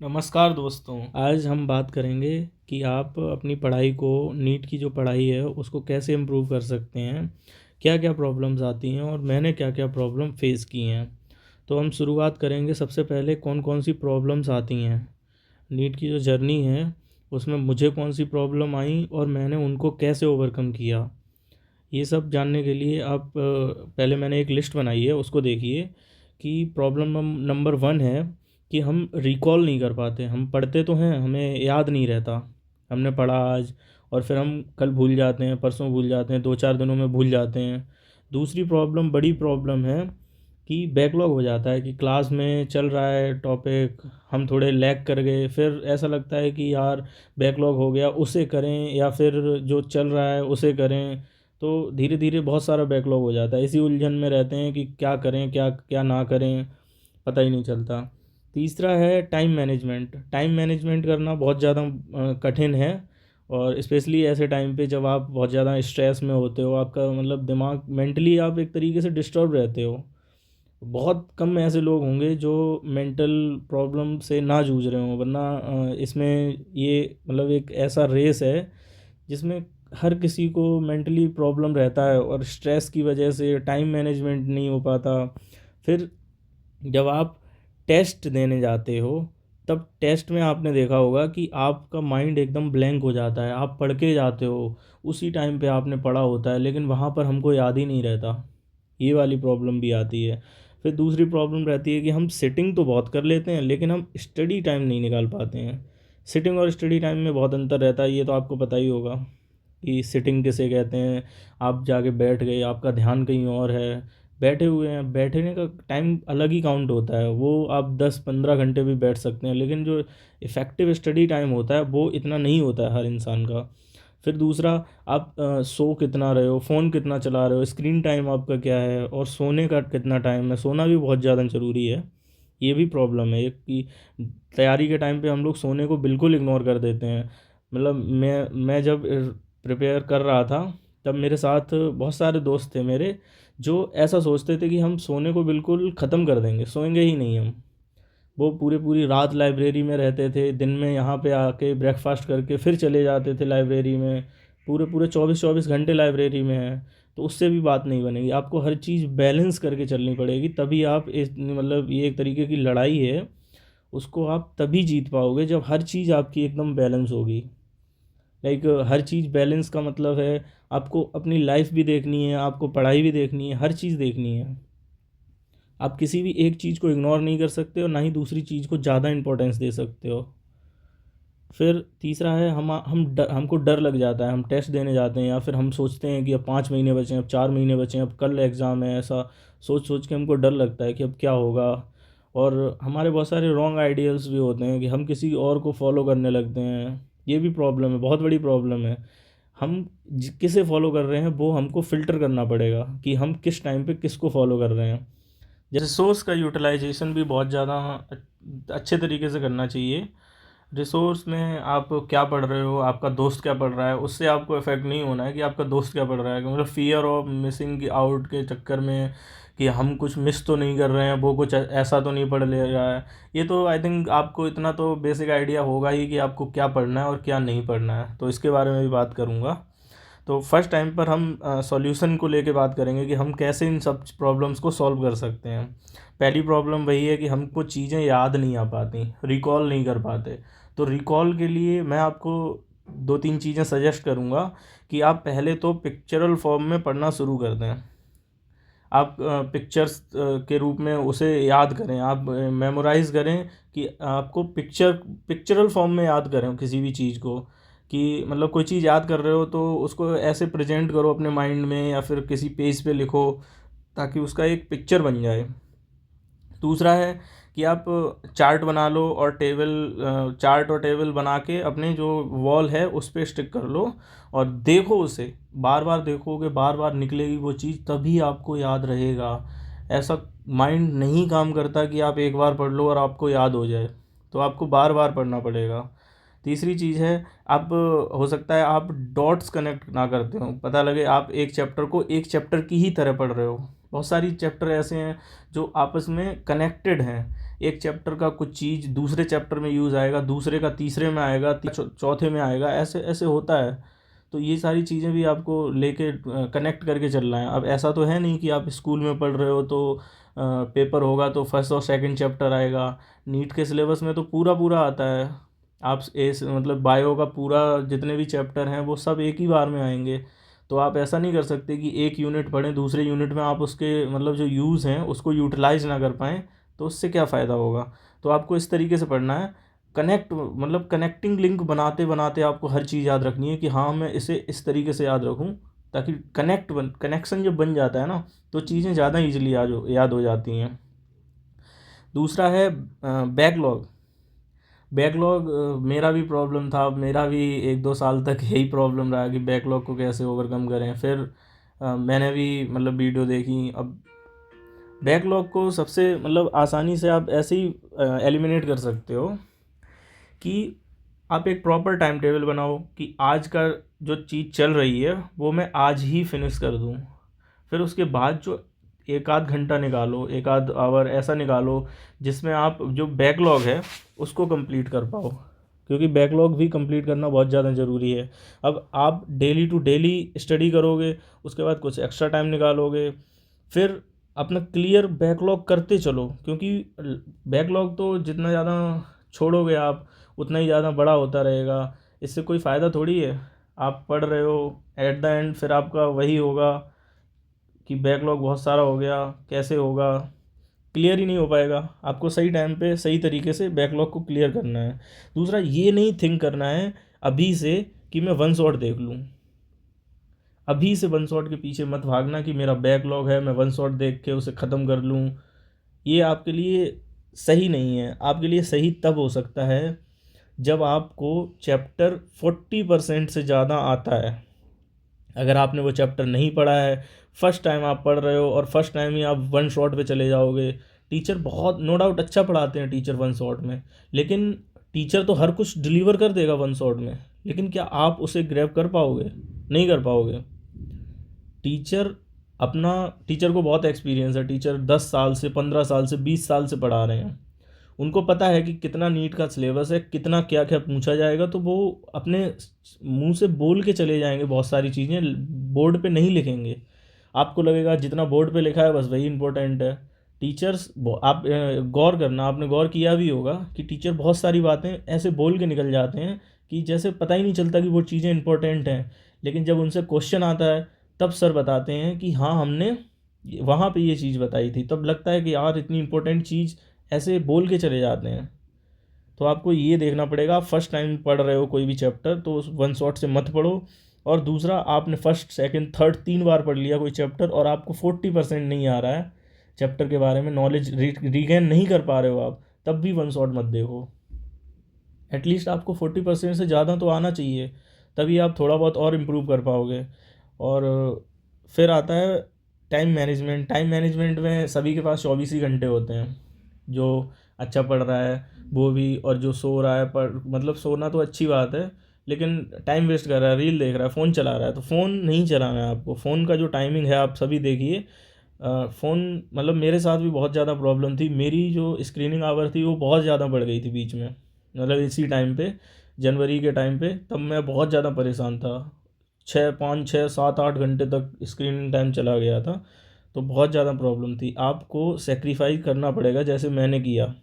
नमस्कार दोस्तों। आज हम बात करेंगे कि आप अपनी पढ़ाई को नीट की जो पढ़ाई है उसको कैसे इम्प्रूव कर सकते हैं, क्या क्या प्रॉब्लम्स आती हैं और मैंने क्या क्या प्रॉब्लम फेस की हैं। तो हम शुरुआत करेंगे सबसे पहले कौन कौन सी प्रॉब्लम्स आती हैं नीट की जो जर्नी है उसमें मुझे कौन सी प्रॉब्लम आई और मैंने उनको कैसे ओवरकम किया। ये सब जानने के लिए आप पहले मैंने एक लिस्ट बनाई है, उसको देखिए कि प्रॉब्लम नंबर वन है कि हम रिकॉल नहीं कर पाते। हम पढ़ते तो हैं, हमें याद नहीं रहता। हमने पढ़ा आज और फिर हम कल भूल जाते हैं, परसों भूल जाते हैं, 2-4 दिनों में भूल जाते हैं। दूसरी प्रॉब्लम, बड़ी प्रॉब्लम है कि बैकलॉग हो जाता है कि क्लास में चल रहा है टॉपिक, हम थोड़े लैग कर गए, फिर ऐसा लगता है कि यार बैकलॉग हो गया, उसे करें या फिर जो चल रहा है उसे करें। तो धीरे धीरे बहुत सारा बैकलॉग हो जाता है, इसी उलझन में रहते हैं कि क्या करें क्या क्या ना करें, पता ही नहीं चलता। तीसरा है टाइम मैनेजमेंट। टाइम मैनेजमेंट करना बहुत ज़्यादा कठिन है, और स्पेशली ऐसे टाइम पे जब आप बहुत ज़्यादा स्ट्रेस में होते हो, आपका मतलब दिमाग मेंटली आप एक तरीके से डिस्टर्ब रहते हो। बहुत कम ऐसे लोग होंगे जो मेंटल प्रॉब्लम से ना जूझ रहे हों, वरना इसमें ये मतलब एक ऐसा रेस है जिसमें हर किसी को मेंटली प्रॉब्लम रहता है और स्ट्रेस की वजह से टाइम मैनेजमेंट नहीं हो पाता। फिर जब आप टेस्ट देने जाते हो, तब टेस्ट में आपने देखा होगा कि आपका माइंड एकदम ब्लैंक हो जाता है, आप पढ़ के जाते हो, उसी टाइम पे आपने पढ़ा होता है लेकिन वहाँ पर हमको याद ही नहीं रहता। ये वाली प्रॉब्लम भी आती है। फिर दूसरी प्रॉब्लम रहती है कि हम सिटिंग तो बहुत कर लेते हैं लेकिन हम स्टडी टाइम नहीं निकाल पाते हैं। सिटिंग और स्टडी टाइम में बहुत अंतर रहता है, ये तो आपको पता ही होगा कि सिटिंग किसे कहते हैं। आप जाके बैठ गए, आपका ध्यान कहीं और है, बैठे हुए हैं, बैठने का टाइम अलग ही काउंट होता है, वो आप 10-15 घंटे भी बैठ सकते हैं, लेकिन जो इफ़ेक्टिव स्टडी टाइम होता है वो इतना नहीं होता है हर इंसान का। फिर दूसरा, आप सो कितना रहे हो, फ़ोन कितना चला रहे हो, स्क्रीन टाइम आपका क्या है और सोने का कितना टाइम है। सोना भी बहुत ज़्यादा ज़रूरी है। ये भी प्रॉब्लम है एक कि तैयारी के टाइम पे हम लोग सोने को बिल्कुल इग्नोर कर देते हैं। मतलब मैं जब प्रिपेयर कर रहा था, तब मेरे साथ बहुत सारे दोस्त थे मेरे जो ऐसा सोचते थे कि हम सोने को बिल्कुल ख़त्म कर देंगे, सोएंगे ही नहीं हम। वो पूरी पूरी रात लाइब्रेरी में रहते थे, दिन में यहाँ पे आके ब्रेकफास्ट करके फिर चले जाते थे लाइब्रेरी में, पूरे पूरे 24-24 घंटे लाइब्रेरी में हैं। तो उससे भी बात नहीं बनेगी, आपको हर चीज़ बैलेंस करके चलनी पड़ेगी, तभी आप इस मतलब ये एक तरीके की लड़ाई है, उसको आप तभी जीत पाओगे जब हर चीज़ आपकी एकदम बैलेंस होगी। लाइक हर चीज़ बैलेंस का मतलब है आपको अपनी लाइफ भी देखनी है, आपको पढ़ाई भी देखनी है, हर चीज़ देखनी है। आप किसी भी एक चीज़ को इग्नोर नहीं कर सकते और ना ही दूसरी चीज़ को ज़्यादा इंपॉर्टेंस दे सकते हो। फिर तीसरा है हमको डर लग जाता है, हम टेस्ट देने जाते हैं या फिर हम सोचते हैं कि अब 5 महीने बचे हैं, अब 4 महीने बचे हैं, अब कल एग्ज़ाम है, ऐसा सोच सोच के हमको डर लगता है कि अब क्या होगा। और हमारे बहुत सारे रॉन्ग आइडियल्स भी होते हैं कि हम किसी और को फॉलो करने लगते हैं। ये भी प्रॉब्लम है, बहुत बड़ी प्रॉब्लम है। हम किसे फॉलो कर रहे हैं वो हमको फ़िल्टर करना पड़ेगा कि हम किस टाइम पे किसको फॉलो कर रहे हैं। जैसे रिसोर्स का यूटिलाइजेशन भी बहुत ज़्यादा अच्छे तरीके से करना चाहिए। रिसोर्स में आप क्या पढ़ रहे हो, आपका दोस्त क्या पढ़ रहा है, उससे आपको इफ़ेक्ट नहीं होना है कि आपका दोस्त क्या पढ़ रहा है, मतलब फ़ियर ऑफ मिसिंग आउट के चक्कर में कि हम कुछ मिस तो नहीं कर रहे हैं, वो कुछ ऐसा तो नहीं पढ़ ले रहा है। ये तो आई थिंक आपको इतना तो बेसिक आइडिया होगा ही कि आपको क्या पढ़ना है और क्या नहीं पढ़ना है, तो इसके बारे में भी बात करूँगा। तो फर्स्ट टाइम पर हम सॉल्यूशन को लेके बात करेंगे कि हम कैसे इन सब प्रॉब्लम्स को सॉल्व कर सकते हैं। पहली प्रॉब्लम वही है कि हमको चीज़ें याद नहीं आ पाती, रिकॉल नहीं कर पाते। तो रिकॉल के लिए मैं आपको 2-3 चीज़ें सजेस्ट करूँगा कि आप पहले तो पिक्चरल फॉर्म में पढ़ना शुरू कर दें। आप पिक्चर्स के रूप में उसे याद करें, आप मेमोराइज़ करें कि आपको पिक्चरल फॉर्म में याद करें किसी भी चीज़ को, कि मतलब कोई चीज़ याद कर रहे हो तो उसको ऐसे प्रेजेंट करो अपने माइंड में या फिर किसी पेज पे लिखो, ताकि उसका एक पिक्चर बन जाए। दूसरा है कि आप चार्ट बना लो और चार्ट और टेबल बना के अपने जो वॉल है उस पे स्टिक कर लो और देखो उसे, बार बार देखोगे, बार बार निकलेगी वो चीज़, तभी आपको याद रहेगा। ऐसा माइंड नहीं काम करता कि आप एक बार पढ़ लो और आपको याद हो जाए, तो आपको बार बार पढ़ना पड़ेगा। तीसरी चीज़ है, आप हो सकता है आप डॉट्स कनेक्ट ना करते हो, पता लगे आप एक चैप्टर को एक चैप्टर की ही तरह पढ़ रहे हो। बहुत सारी चैप्टर ऐसे हैं जो आपस में कनेक्टेड हैं, एक चैप्टर का कुछ चीज़ दूसरे चैप्टर में यूज़ आएगा, दूसरे का तीसरे में आएगा, चौथे में आएगा, ऐसे ऐसे होता है। तो ये सारी चीज़ें भी आपको लेके कनेक्ट करके चलना है। अब ऐसा तो है नहीं कि आप स्कूल में पढ़ रहे हो तो पेपर होगा तो फर्स्ट और सेकंड चैप्टर आएगा। नीट के सिलेबस में तो पूरा पूरा आता है। आप मतलब बायो का पूरा जितने भी चैप्टर हैं वो सब एक ही बार में आएंगे। तो आप ऐसा नहीं कर सकते कि एक यूनिट पढ़ें, दूसरे यूनिट में आप उसके मतलब जो यूज़ हैं उसको यूटिलाइज ना कर पाएँ, तो उससे क्या फ़ायदा होगा। तो आपको इस तरीके से पढ़ना है। मतलब कनेक्टिंग लिंक बनाते बनाते आपको हर चीज़ याद रखनी है कि हाँ मैं इसे इस तरीके से याद रखूँ, ताकि कनेक्शन जब बन जाता है ना तो चीज़ें ज़्यादा ईजिली याद हो जाती हैं। दूसरा है बैकलॉग। बैकलॉग मेरा भी प्रॉब्लम था, मेरा भी 1-2 साल तक यही प्रॉब्लम रहा कि बैकलॉग को कैसे ओवरकम करें। फिर मैंने भी मतलब वीडियो देखी। अब बैकलॉग को सबसे मतलब आसानी से आप ऐसे ही एलिमिनेट कर सकते हो कि आप एक प्रॉपर टाइम टेबल बनाओ कि आज का जो चीज़ चल रही है वो मैं आज ही फिनिश कर दूँ। फिर उसके बाद जो एक आध घंटा निकालो, एक आध आवर ऐसा निकालो जिसमें आप जो बैकलॉग है उसको कंप्लीट कर पाओ, क्योंकि बैकलॉग भी कंप्लीट करना बहुत ज़्यादा ज़रूरी है। अब आप डेली टू डेली स्टडी करोगे, उसके बाद कुछ एक्स्ट्रा टाइम निकालोगे, फिर अपना क्लियर बैकलॉग करते चलो, क्योंकि बैकलॉग तो जितना ज़्यादा छोड़ोगे आप उतना ही ज़्यादा बड़ा होता रहेगा। इससे कोई फ़ायदा थोड़ी है। आप पढ़ रहे हो, एट द एंड फिर आपका वही होगा कि बैकलॉग बहुत सारा हो गया, कैसे होगा, क्लियर ही नहीं हो पाएगा। आपको सही टाइम पे सही तरीके से बैकलॉग को क्लियर करना है। दूसरा, ये नहीं थिंक करना है अभी से कि मैं वन शॉट देख लूँ। अभी से वन शॉट के पीछे मत भागना कि मेरा बैकलॉग है, मैं वन शॉट देख के उसे ख़त्म कर लूँ। ये आपके लिए सही नहीं है। आपके लिए सही तब हो सकता है जब आपको चैप्टर 40% से ज़्यादा आता है। अगर आपने वो चैप्टर नहीं पढ़ा है, फर्स्ट टाइम आप पढ़ रहे हो और फर्स्ट टाइम ही आप वन शॉट पे चले जाओगे। टीचर बहुत नो डाउट अच्छा पढ़ाते हैं टीचर वन शॉट में, लेकिन टीचर तो हर कुछ डिलीवर कर देगा वन शॉट में, लेकिन क्या आप उसे ग्रैब कर पाओगे? नहीं कर पाओगे। टीचर अपना टीचर को बहुत एक्सपीरियंस है। टीचर 10 साल से, 15 साल से, 20 साल से पढ़ा रहे हैं। उनको पता है कि कितना नीट का सिलेबस है, कितना क्या क्या पूछा जाएगा, तो वो अपने मुंह से बोल के चले जाएंगे। बहुत सारी चीज़ें बोर्ड पे नहीं लिखेंगे। आपको लगेगा जितना बोर्ड पे लिखा है बस वही इंपॉर्टेंट है। टीचर्स आप गौर करना, आपने गौर किया भी होगा कि टीचर बहुत सारी बातें ऐसे बोल के निकल जाते हैं कि जैसे पता ही नहीं चलता कि वो चीज़ें इंपॉर्टेंट हैं। लेकिन जब उनसे क्वेश्चन आता है तब सर बताते हैं कि हाँ हमने वहाँ पे ये चीज़ बताई थी। तब लगता है कि यार इतनी इंपॉर्टेंट चीज़ ऐसे बोल के चले जाते हैं। तो आपको ये देखना पड़ेगा, आप फर्स्ट टाइम पढ़ रहे हो कोई भी चैप्टर तो उस वन शॉट से मत पढ़ो। और दूसरा, आपने फर्स्ट सेकंड थर्ड 3 बार पढ़ लिया कोई चैप्टर और आपको 40% नहीं आ रहा है चैप्टर के बारे में, नॉलेज रीगेन नहीं कर पा रहे हो आप, तब भी वन शॉट मत देखो। एटलीस्ट आपको 40% से ज़्यादा तो आना चाहिए, तभी आप थोड़ा बहुत और इम्प्रूव कर पाओगे। और फिर आता है टाइम मैनेजमेंट। टाइम मैनेजमेंट में सभी के पास 24 ही घंटे होते हैं। जो अच्छा पढ़ रहा है वो भी, और जो सो रहा है, पर मतलब सोना तो अच्छी बात है, लेकिन टाइम वेस्ट कर रहा है, रील देख रहा है, फ़ोन चला रहा है, तो फ़ोन नहीं चलाना है आपको। फ़ोन का जो टाइमिंग है आप सभी देखिए। फ़ोन मतलब मेरे साथ भी बहुत ज़्यादा प्रॉब्लम थी। मेरी जो स्क्रीनिंग आवर थी वो बहुत ज़्यादा बढ़ गई थी बीच में, मतलब इसी टाइम पे, जनवरी के टाइम पे, तब मैं बहुत ज़्यादा परेशान था। 6, 5, 6, 7, 8 घंटे तक स्क्रीनिंग टाइम चला गया था। तो बहुत ज़्यादा प्रॉब्लम थी। आपको सेक्रीफाइस करना पड़ेगा जैसे मैंने किया।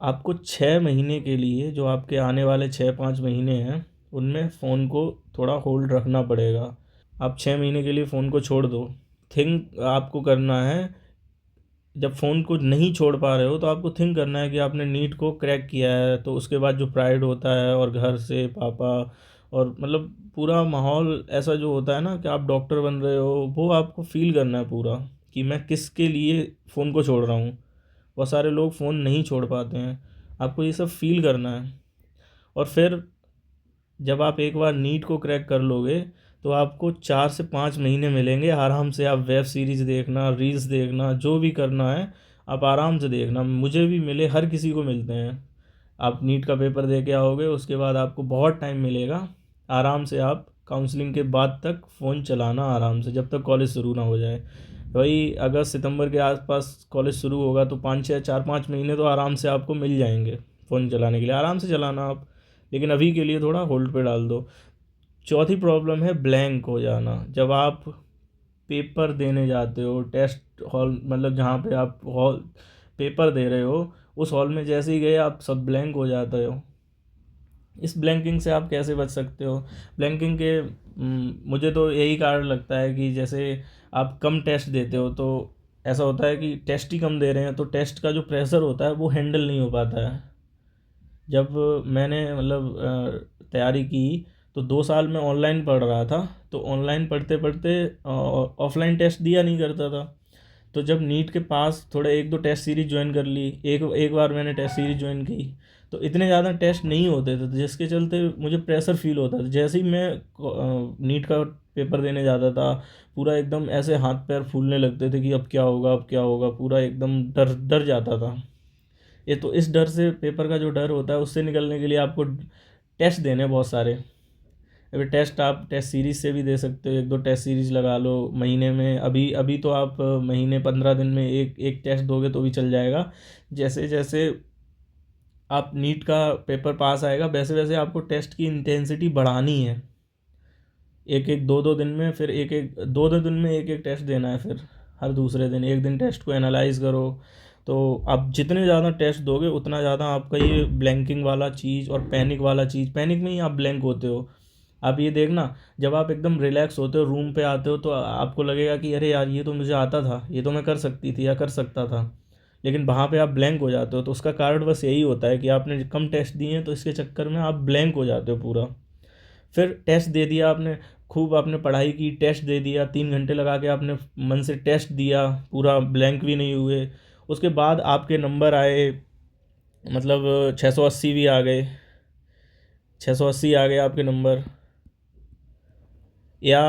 आपको 6 महीने के लिए, जो आपके आने वाले 6-5 महीने हैं, उनमें फ़ोन को थोड़ा होल्ड रखना पड़ेगा। आप 6 महीने के लिए फ़ोन को छोड़ दो। थिंक आपको करना है, जब फ़ोन को नहीं छोड़ पा रहे हो तो आपको थिंक करना है कि आपने नीट को क्रैक किया है, तो उसके बाद जो प्राइड होता है और घर से पापा और मतलब पूरा माहौल ऐसा जो होता है ना कि आप डॉक्टर बन रहे हो, वो आपको फ़ील करना है पूरा कि मैं किसके लिए फ़ोन को छोड़ रहा हूँ। बहुत सारे लोग फ़ोन नहीं छोड़ पाते हैं। आपको ये सब फ़ील करना है। और फिर जब आप एक बार नीट को क्रैक कर लोगे तो आपको 4 से 5 महीने मिलेंगे आराम से। आप वेब सीरीज़ देखना, रील्स देखना, जो भी करना है आप आराम से देखना। मुझे भी मिले, हर किसी को मिलते हैं। आप नीट का पेपर दे के आओगे, उसके बाद आपको बहुत टाइम मिलेगा आराम से। आप काउंसलिंग के बाद तक फ़ोन चलाना आराम से, जब तक कॉलेज शुरू ना हो जाए। वही अगस्त सितंबर के आसपास कॉलेज शुरू होगा तो 4-5 महीने तो आराम से आपको मिल जाएंगे फ़ोन चलाने के लिए, आराम से चलाना आप, लेकिन अभी के लिए थोड़ा होल्ड पे डाल दो। चौथी प्रॉब्लम है ब्लैंक हो जाना। जब आप पेपर देने जाते हो, टेस्ट हॉल मतलब जहाँ पे आप हॉल पेपर दे रहे हो, उस हॉल में जैसे ही गए आप सब ब्लैंक हो जाते हो। इस ब्लैंकिंग से आप कैसे बच सकते हो? ब्लैंकिंग के मुझे तो यही कारण लगता है कि जैसे आप कम टेस्ट देते हो तो ऐसा होता है कि टेस्ट ही कम दे रहे हैं तो टेस्ट का जो प्रेशर होता है वो हैंडल नहीं हो पाता है। जब मैंने मतलब तैयारी की तो 2 साल मैं ऑनलाइन पढ़ रहा था, तो ऑनलाइन पढ़ते पढ़ते ऑफलाइन टेस्ट दिया नहीं करता था। तो जब नीट के पास थोड़े एक दो टेस्ट सीरीज ज्वाइन कर ली, एक एक बार मैंने टेस्ट सीरीज ज्वाइन की, तो इतने ज़्यादा टेस्ट नहीं होते थे, तो जिसके चलते मुझे प्रेशर फील होता था। जैसे ही मैं नीट का पेपर देने जाता था, पूरा एकदम ऐसे हाथ पैर फूलने लगते थे कि अब क्या होगा, अब क्या होगा, पूरा एकदम डर डर जाता था। ये तो इस डर से, पेपर का जो डर होता है उससे निकलने के लिए आपको टेस्ट देने हैं बहुत सारे। अभी टेस्ट आप टेस्ट सीरीज से भी दे सकते हो, एक दो टेस्ट सीरीज लगा लो महीने में। अभी अभी तो आप महीने 15 दिन में एक एक टेस्ट दोगे तो भी चल जाएगा। जैसे जैसे आप नीट का पेपर पास आएगा वैसे वैसे आपको टेस्ट की इंटेंसिटी बढ़ानी है। एक एक दो दो दिन में, फिर एक एक दो दो दिन में एक एक टेस्ट देना है। फिर हर दूसरे दिन एक दिन टेस्ट को एनालाइज करो। तो आप जितने ज़्यादा टेस्ट दोगे उतना ज़्यादा आपका ये ब्लैंकिंग वाला चीज़ और पैनिक वाला चीज़, पैनिक में ही आप ब्लैंक होते हो। आप ये देखना, जब आप एकदम रिलैक्स होते हो, रूम पे आते हो, तो आपको लगेगा कि अरे यार ये तो मुझे आता था, ये तो मैं कर सकती थी या कर सकता था, लेकिन वहाँ पे आप ब्लैंक हो जाते हो। तो उसका कारण बस यही होता है कि आपने कम टेस्ट दिए हैं, तो इसके चक्कर में आप ब्लैंक हो जाते हो पूरा। फिर टेस्ट दे दिया आपने, खूब आपने पढ़ाई की, टेस्ट दे दिया, 3 घंटे लगा के आपने मन से टेस्ट दिया, पूरा ब्लैंक भी नहीं हुए। उसके बाद आपके नंबर आए, मतलब 680 भी आ गए, 680 आ गए आपके नंबर, या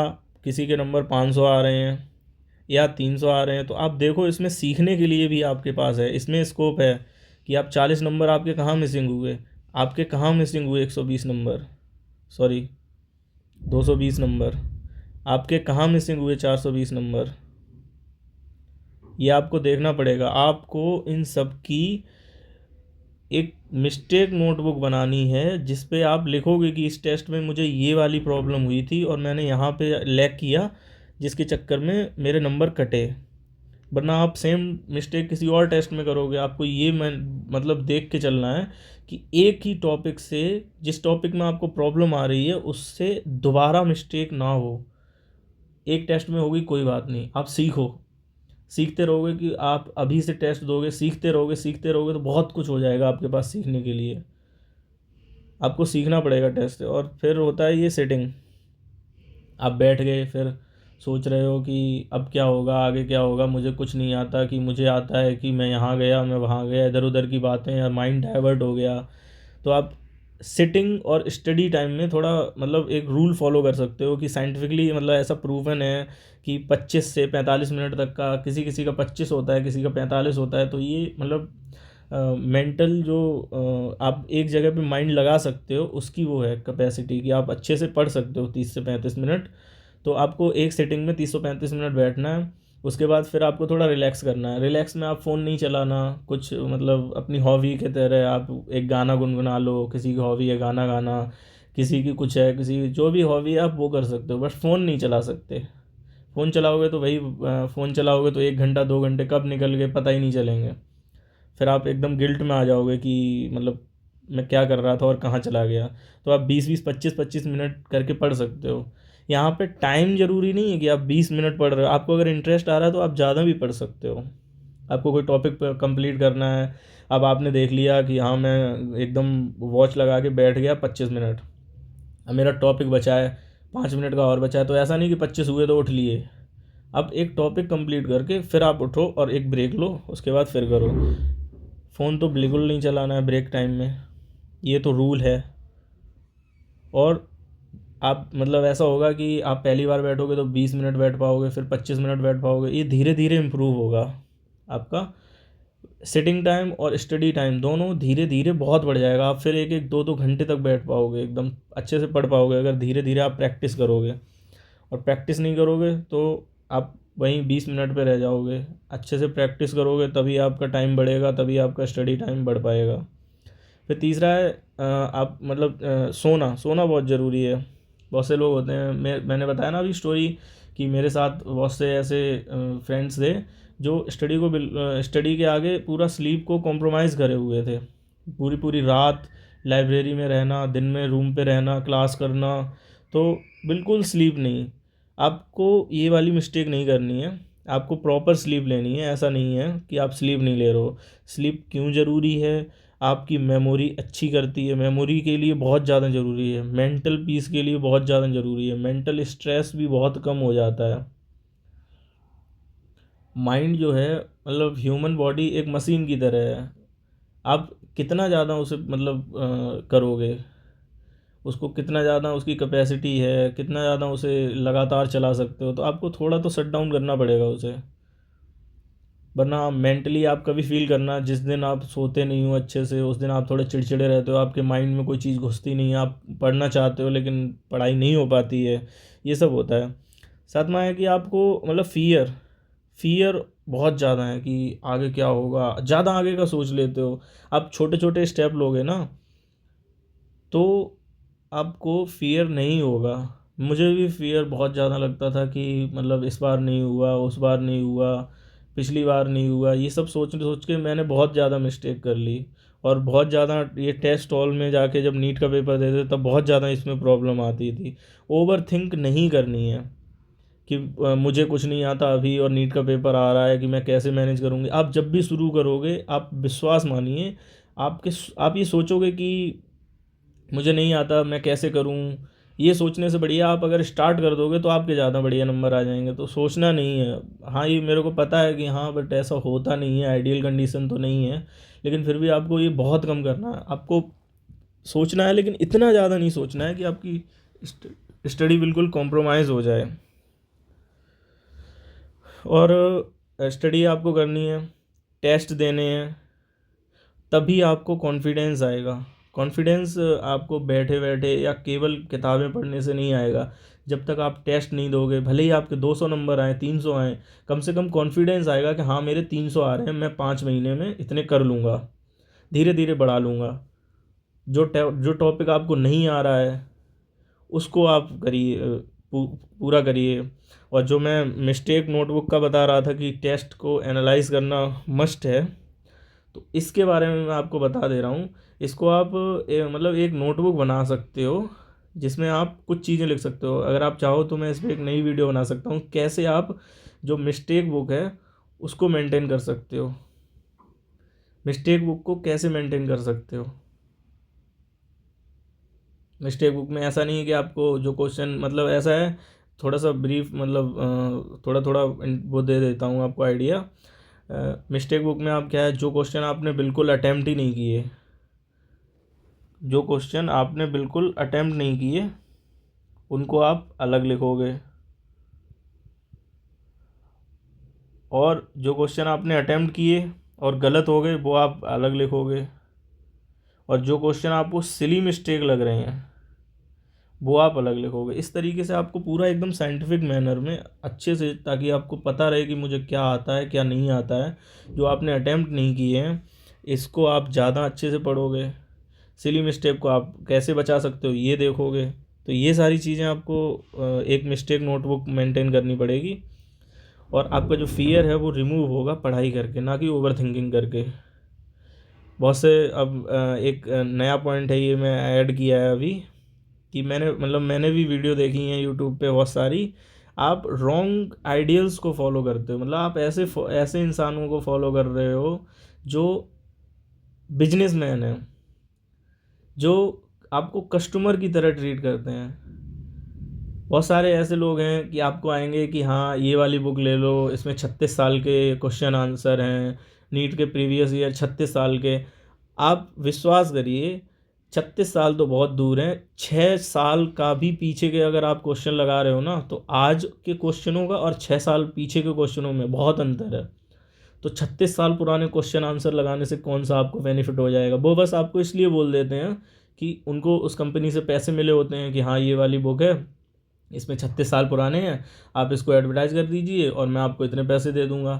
किसी के नंबर 500 आ रहे हैं या 300 आ रहे हैं, तो आप देखो इसमें सीखने के लिए भी आपके पास है, इसमें स्कोप है कि आप 40 नंबर आपके कहाँ मिसिंग हुए, आपके कहाँ मिसिंग हुए 120 नंबर, सॉरी 220 नंबर, आपके कहाँ मिसिंग हुए 420 नंबर। ये आपको देखना पड़ेगा। आपको इन सब की एक मिस्टेक नोटबुक बनानी है जिस पे आप लिखोगे कि इस टेस्ट में मुझे ये वाली प्रॉब्लम हुई थी और मैंने यहाँ पे लैग किया, जिसके चक्कर में मेरे नंबर कटे। वरना आप सेम मिस्टेक किसी और टेस्ट में करोगे। आपको ये मैं मतलब देख के चलना है कि एक ही टॉपिक से, जिस टॉपिक में आपको प्रॉब्लम आ रही है उससे दोबारा मिस्टेक ना हो। एक टेस्ट में होगी कोई बात नहीं, आप सीखो, सीखते रहोगे कि आप अभी से टेस्ट दोगे, सीखते रहोगे तो बहुत कुछ हो जाएगा आपके पास सीखने के लिए। आपको सीखना पड़ेगा टेस्ट। और फिर होता है ये सेटिंग, आप बैठ गए, फिर सोच रहे हो कि अब क्या होगा, आगे क्या होगा, मुझे कुछ नहीं आता, कि मुझे आता है कि मैं यहाँ गया, मैं वहाँ गया, इधर उधर की बातें, या माइंड डाइवर्ट हो गया। तो आप सिटिंग और स्टडी टाइम में थोड़ा मतलब एक रूल फॉलो कर सकते हो कि साइंटिफिकली मतलब ऐसा प्रूवन है कि 25 से 45 मिनट तक का, किसी किसी का 25 होता है, किसी का 45 होता है। तो ये मतलब मेंटल जो आप एक जगह पे माइंड लगा सकते हो उसकी वो है कैपेसिटी, कि आप अच्छे से पढ़ सकते हो 30 से 35 मिनट। तो आपको एक सेटिंग में 30 से 35 मिनट बैठना है। उसके बाद फिर आपको थोड़ा रिलैक्स करना है। रिलैक्स में आप फ़ोन नहीं चलाना, कुछ मतलब अपनी हॉबी के तरह आप एक गाना गुनगुना लो, किसी की हॉबी है गाना गाना, किसी की कुछ है, किसी की जो भी हॉबी है आप वो कर सकते हो, बस फ़ोन नहीं चला सकते। फ़ोन चलाओगे तो वही फ़ोन चलाओगे तो 1 घंटा 2 घंटे कब निकल गए पता ही नहीं चलेंगे। फिर आप एकदम गिल्ट में आ जाओगे कि मतलब मैं क्या कर रहा था और कहाँ चला गया। तो आप 20-20 25-25 मिनट करके पढ़ सकते हो। यहाँ पे टाइम ज़रूरी नहीं है कि आप 20 मिनट पढ़ रहे हो, आपको अगर इंटरेस्ट आ रहा है तो आप ज़्यादा भी पढ़ सकते हो। आपको कोई टॉपिक कंप्लीट करना है, अब आपने देख लिया कि हाँ मैं एकदम वॉच लगा के बैठ गया 25 मिनट, अब मेरा टॉपिक बचा है 5 मिनट का और बचा है, तो ऐसा नहीं कि 25 हुए तो उठ लिए। अब एक टॉपिक कंप्लीट करके फिर आप उठो और एक ब्रेक लो, उसके बाद फिर करो। फ़ोन तो बिल्कुल नहीं चलाना है ब्रेक टाइम में, ये तो रूल है। और आप मतलब ऐसा होगा कि आप पहली बार बैठोगे तो 20 मिनट बैठ पाओगे, फिर 25 मिनट बैठ पाओगे, ये धीरे धीरे इम्प्रूव होगा आपका। सिटिंग टाइम और स्टडी टाइम दोनों धीरे धीरे बहुत बढ़ जाएगा। आप फिर एक एक दो दो घंटे तक बैठ पाओगे, एकदम अच्छे से पढ़ पाओगे अगर धीरे धीरे आप प्रैक्टिस करोगे। और प्रैक्टिस नहीं करोगे तो आप वहीं 20 मिनट पे रह जाओगे। अच्छे से प्रैक्टिस करोगे तभी आपका टाइम बढ़ेगा, तभी आपका स्टडी टाइम बढ़ पाएगा। फिर तीसरा है आप मतलब सोना सोना बहुत ज़रूरी है। बहुत से लोग होते हैं, मैंने बताया ना अभी स्टोरी कि मेरे साथ बहुत से ऐसे फ्रेंड्स थे जो स्टडी के आगे पूरा स्लीप को कॉम्प्रोमाइज़ करे हुए थे। पूरी पूरी रात लाइब्रेरी में रहना, दिन में रूम पे रहना, क्लास करना, तो बिल्कुल स्लीप नहीं। आपको ये वाली मिस्टेक नहीं करनी है। आपको प्रॉपर स्लीप लेनी है। ऐसा नहीं है कि आप स्लीप नहीं ले रहे हो। स्लीप क्यों ज़रूरी है? आपकी मेमोरी अच्छी करती है, मेमोरी के लिए बहुत ज़्यादा ज़रूरी है, मेंटल पीस के लिए बहुत ज़्यादा ज़रूरी है, मेंटल स्ट्रेस भी बहुत कम हो जाता है। माइंड जो है मतलब ह्यूमन बॉडी एक मशीन की तरह है। आप कितना ज़्यादा उसे मतलब करोगे, उसको कितना ज़्यादा उसकी कैपेसिटी है, कितना ज़्यादा उसे लगातार चला सकते हो, तो आपको थोड़ा तो शट डाउन करना पड़ेगा उसे। वरना मेंटली आप कभी फील करना, जिस दिन आप सोते नहीं हो अच्छे से उस दिन आप थोड़े चिड़चिड़े रहते हो, आपके माइंड में कोई चीज़ घुसती नहीं है, आप पढ़ना चाहते हो लेकिन पढ़ाई नहीं हो पाती है, ये सब होता है। साथ में है कि आपको मतलब फियर फियर बहुत ज़्यादा है कि आगे क्या होगा, ज़्यादा आगे का सोच लेते हो। आप छोटे छोटे स्टेप लोगे ना तो आपको फ़ियर नहीं होगा। मुझे भी फ़ियर बहुत ज़्यादा लगता था कि मतलब इस बार नहीं हुआ, उस बार नहीं हुआ, पिछली बार नहीं हुआ, ये सब सोच सोच के मैंने बहुत ज़्यादा मिस्टेक कर ली। और बहुत ज़्यादा ये टेस्ट हॉल में जाके जब नीट का पेपर देते तब बहुत ज़्यादा इसमें प्रॉब्लम आती थी। ओवर थिंक नहीं करनी है कि मुझे कुछ नहीं आता अभी और नीट का पेपर आ रहा है कि मैं कैसे मैनेज करूँगी। आप जब भी शुरू करोगे आप विश्वास मानिए, आप ये सोचोगे कि मुझे नहीं आता मैं कैसे करूँ, ये सोचने से बढ़िया आप अगर स्टार्ट कर दोगे तो आपके ज़्यादा बढ़िया नंबर आ जाएंगे। तो सोचना नहीं है। हाँ, ये मेरे को पता है कि हाँ बट ऐसा होता नहीं है, आइडियल कंडीशन तो नहीं है, लेकिन फिर भी आपको ये बहुत कम करना है। आपको सोचना है लेकिन इतना ज़्यादा नहीं सोचना है कि आपकी स्टडी बिल्कुल कॉम्प्रोमाइज़ हो जाए। और स्टडी आपको करनी है, टेस्ट देने हैं, तभी आपको कॉन्फिडेंस आएगा। कॉन्फिडेंस आपको बैठे बैठे या केवल किताबें पढ़ने से नहीं आएगा। जब तक आप टेस्ट नहीं दोगे, भले ही आपके 200 नंबर आए, 300 आए, कम से कम कॉन्फिडेंस आएगा कि हाँ मेरे 300 आ रहे हैं, मैं 5 महीने में इतने कर लूँगा, धीरे धीरे बढ़ा लूँगा। जो टॉपिक आपको नहीं आ रहा है उसको आप करिए, पूरा करिए। और जो मैं मिस्टेक नोटबुक का बता रहा था कि टेस्ट को एनालाइज करना मस्ट है, तो इसके बारे में मैं आपको बता दे रहा हूँ। इसको आप मतलब एक नोटबुक बना सकते हो जिसमें आप कुछ चीज़ें लिख सकते हो। अगर आप चाहो तो मैं इस पर एक नई वीडियो बना सकता हूँ कैसे आप जो मिस्टेक बुक है उसको मेंटेन कर सकते हो, मिस्टेक बुक को कैसे मेंटेन कर सकते हो। मिस्टेक बुक में ऐसा नहीं है कि आपको जो क्वेश्चन मतलब ऐसा है, थोड़ा सा ब्रीफ मतलब थोड़ा थोड़ा वो दे देता हूँ आपको आइडिया। मिस्टेक बुक में आप क्या है, जो क्वेश्चन आपने बिल्कुल अटैम्प्ट ही नहीं किए, जो क्वेश्चन आपने बिल्कुल अटैम्प्ट नहीं किए उनको आप अलग लिखोगे, और जो क्वेश्चन आपने अटैम्प्ट किए और गलत हो गए वो आप अलग लिखोगे, और जो क्वेश्चन आपको सिली मिस्टेक लग रहे हैं वो आप अलग लिखोगे। इस तरीके से आपको पूरा एकदम साइंटिफिक मैनर में अच्छे से, ताकि आपको पता रहे कि मुझे क्या आता है क्या नहीं आता है। जो आपने अटैम्प्ट नहीं किए हैं इसको आप ज़्यादा अच्छे से पढ़ोगे, सिली मिस्टेक को आप कैसे बचा सकते हो ये देखोगे। तो ये सारी चीज़ें आपको एक मिस्टेक नोटबुक मेंटेन करनी पड़ेगी। और आपका जो फ़ियर है वो रिमूव होगा पढ़ाई करके, ना कि ओवर थिंकिंग करके। बहुत से अब एक नया पॉइंट है, ये मैं ऐड किया है अभी कि मैंने भी वीडियो देखी हैं यूट्यूब पे बहुत सारी। आप रॉन्ग आइडियल्स को फॉलो करते हो, मतलब आप ऐसे इंसानों को फॉलो कर रहे हो जो बिजनेसमैन हैं, जो आपको कस्टमर की तरह ट्रीट करते हैं। बहुत सारे ऐसे लोग हैं कि आपको आएंगे कि हाँ ये वाली बुक ले लो, इसमें 36 साल के क्वेश्चन आंसर हैं, नीट के प्रीवियस ईयर 36 साल के। आप विश्वास करिए 36 साल तो बहुत दूर हैं, 6 साल का भी पीछे के अगर आप क्वेश्चन लगा रहे हो ना, तो आज के क्वेश्चनों का और 6 साल पीछे के क्वेश्चनों में बहुत अंतर है। तो 36 साल पुराने क्वेश्चन आंसर लगाने से कौन सा आपको बेनिफिट हो जाएगा। वो बस आपको इसलिए बोल देते हैं कि उनको उस कंपनी से पैसे मिले होते हैं कि हाँ ये वाली बुक है, इसमें 36 साल पुराने हैं, आप इसको एडवर्टाइज़ कर दीजिए और मैं आपको इतने पैसे दे दूँगा।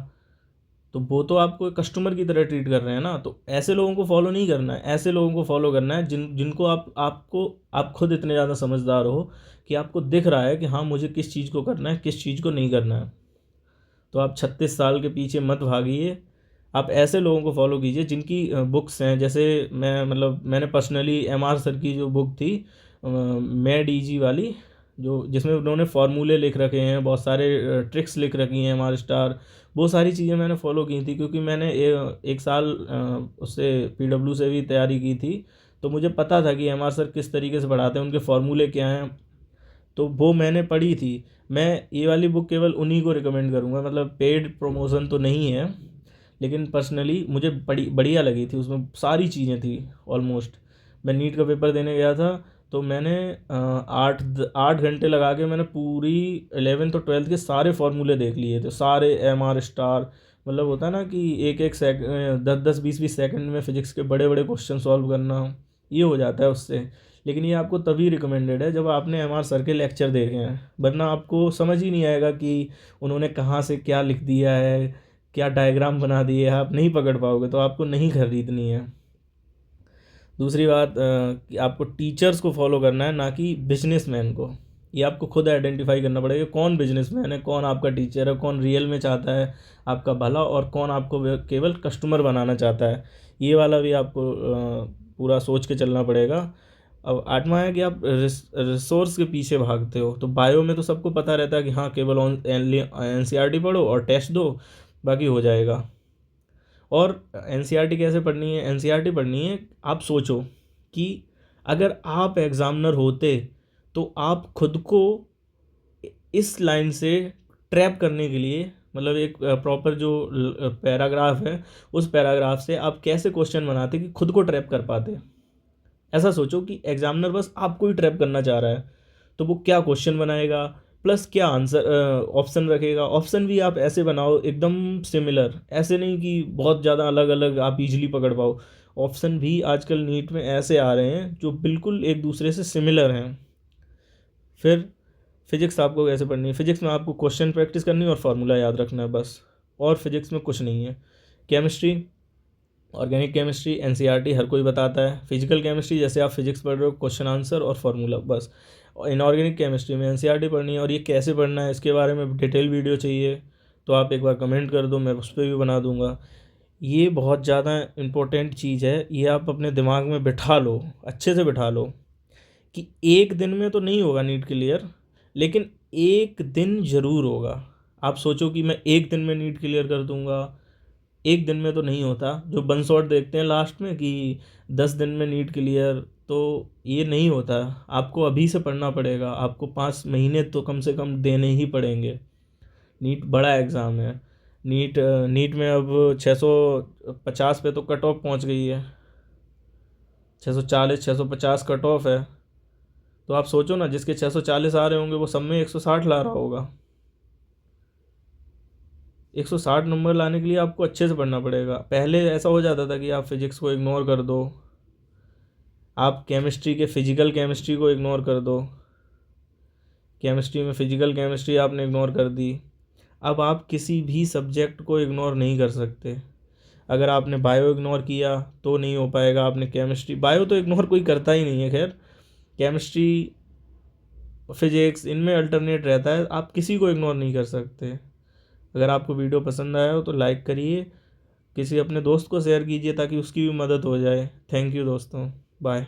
तो वो तो आपको कस्टमर की तरह ट्रीट कर रहे हैं ना। तो ऐसे लोगों को फॉलो नहीं करना है, ऐसे लोगों को फॉलो करना है जिनको आप खुद इतने ज़्यादा समझदार हो कि आपको दिख रहा है कि हाँ, मुझे किस चीज़ को करना है, किस चीज़ को नहीं करना है। तो आप 36 साल के पीछे मत भागिए, आप ऐसे लोगों को फॉलो कीजिए जिनकी बुक्स हैं। जैसे मैंने पर्सनली एमआर सर की जो बुक थी मैड इजी वाली, जो जिसमें उन्होंने फार्मूले लिख रखे हैं, बहुत सारे ट्रिक्स लिख रखी हैं, एमआर स्टार, वो सारी चीज़ें मैंने फॉलो की थी। क्योंकि मैंने एक साल उससे पीडब्ल्यू से भी तैयारी की थी, तो मुझे पता था कि एमआर सर किस तरीके से पढ़ाते हैं, उनके फार्मूले क्या हैं, तो वो मैंने पढ़ी थी। मैं ये वाली बुक केवल उन्हीं को रिकमेंड करूँगा, मतलब पेड प्रमोशन तो नहीं है, लेकिन पर्सनली मुझे बड़ी बढ़िया लगी थी, उसमें सारी चीज़ें थी ऑलमोस्ट। मैं नीट का पेपर देने गया था, तो मैंने 8 घंटे लगा के मैंने पूरी 11th और 12th के सारे फार्मूले देख लिए थे, सारे एमआर स्टार। मतलब होता है ना कि एक एक 10-10 20-20 सेकंड में फिजिक्स के बड़े बड़े क्वेश्चन सॉल्व करना, ये हो जाता है उससे। लेकिन ये आपको तभी रिकमेंडेड है जब आपने एमआर सर के लेक्चर देखे हैं, वरना आपको समझ ही नहीं आएगा कि उन्होंने कहाँ से क्या लिख दिया है, क्या डायग्राम बना दिए है, आप नहीं पकड़ पाओगे, तो आपको नहीं खरीदनी है। दूसरी बात कि आपको टीचर्स को फॉलो करना है, ना कि बिजनेसमैन को। ये आपको खुद आइडेंटिफाई करना पड़ेगा कौन बिजनेसमैन है, कौन आपका टीचर है, कौन रियल में चाहता है आपका भला, और कौन आपको केवल कस्टमर बनाना चाहता है। ये वाला भी आपको पूरा सोच के चलना पड़ेगा। अब 8वां है कि आप रिसोर्स के पीछे भागते हो। तो बायो में तो सबको पता रहता है कि हाँ, केवल एनसीईआरटी पढ़ो और टेस्ट दो, बाकी हो जाएगा। और एनसीईआरटी कैसे पढ़नी है? एनसीईआरटी पढ़नी है, आप सोचो कि अगर आप एग्ज़ामिनर होते तो आप खुद को इस लाइन से ट्रैप करने के लिए, मतलब एक प्रॉपर जो पैराग्राफ है, उस पैराग्राफ से आप कैसे क्वेश्चन बनाते कि खुद को ट्रैप कर पाते। ऐसा सोचो कि एग्जामिनर बस आपको ही ट्रैप करना चाह रहा है, तो वो क्या क्वेश्चन बनाएगा, प्लस क्या आंसर ऑप्शन रखेगा। ऑप्शन भी आप ऐसे बनाओ एकदम सिमिलर, ऐसे नहीं कि बहुत ज़्यादा अलग अलग आप इजीली पकड़ पाओ। ऑप्शन भी आजकल नीट में ऐसे आ रहे हैं जो बिल्कुल एक दूसरे से सिमिलर हैं। फिर फिजिक्स आपको कैसे पढ़नी है? फिजिक्स में आपको क्वेश्चन प्रैक्टिस करनी है और फार्मूला याद रखना है बस, और फिजिक्स में कुछ नहीं है। केमिस्ट्री, ऑर्गेनिक केमिस्ट्री एनसीईआरटी हर कोई बताता है। फिजिकल केमिस्ट्री जैसे आप फिजिक्स पढ़ रहे हो, क्वेश्चन आंसर और फार्मूला बस। इनऑर्गेनिक केमिस्ट्री में एनसीईआरटी पढ़नी है, और ये कैसे पढ़ना है इसके बारे में डिटेल वीडियो चाहिए तो आप एक बार कमेंट कर दो, मैं उस पर भी बना दूंगा। ये बहुत ज़्यादा इम्पोर्टेंट चीज़ है, ये आप अपने दिमाग में बिठा लो, अच्छे से बिठा लो कि एक दिन में तो नहीं होगा नीट क्लियर, लेकिन एक दिन ज़रूर होगा। आप सोचो कि मैं एक दिन में नीट क्लियर कर दूंगा, एक दिन में तो नहीं होता। जो वन शॉट देखते हैं लास्ट में कि 10 दिन में नीट क्लियर, तो ये नहीं होता। आपको अभी से पढ़ना पड़ेगा, आपको 5 महीने तो कम से कम देने ही पड़ेंगे। नीट बड़ा एग्ज़ाम है। नीट में अब 650 पे तो कट ऑफ पहुँच गई है, 640 650 कट ऑफ है। तो आप सोचो ना, जिसके 640 आ रहे होंगे वो सब में 160 ला रहा होगा। 160 नंबर लाने के लिए आपको अच्छे से पढ़ना पड़ेगा। पहले ऐसा हो जाता था कि आप फिजिक्स को इग्नोर कर दो, आप केमिस्ट्री के फिजिकल केमिस्ट्री को इग्नोर कर दो, केमिस्ट्री में फिजिकल केमिस्ट्री आपने इग्नोर कर दी। अब आप किसी भी सब्जेक्ट को इग्नोर नहीं कर सकते। अगर आपने बायो इग्नोर किया तो नहीं हो पाएगा, आपने केमिस्ट्री, बायो तो इग्नोर कोई करता ही नहीं है खैर, केमिस्ट्री फिजिक्स इनमें अल्टरनेट रहता है, आप किसी को इग्नोर नहीं कर सकते। अगर आपको वीडियो पसंद आया हो तो लाइक करिए, किसी अपने दोस्त को शेयर कीजिए ताकि उसकी भी मदद हो जाए। थैंक यू दोस्तों, बाय।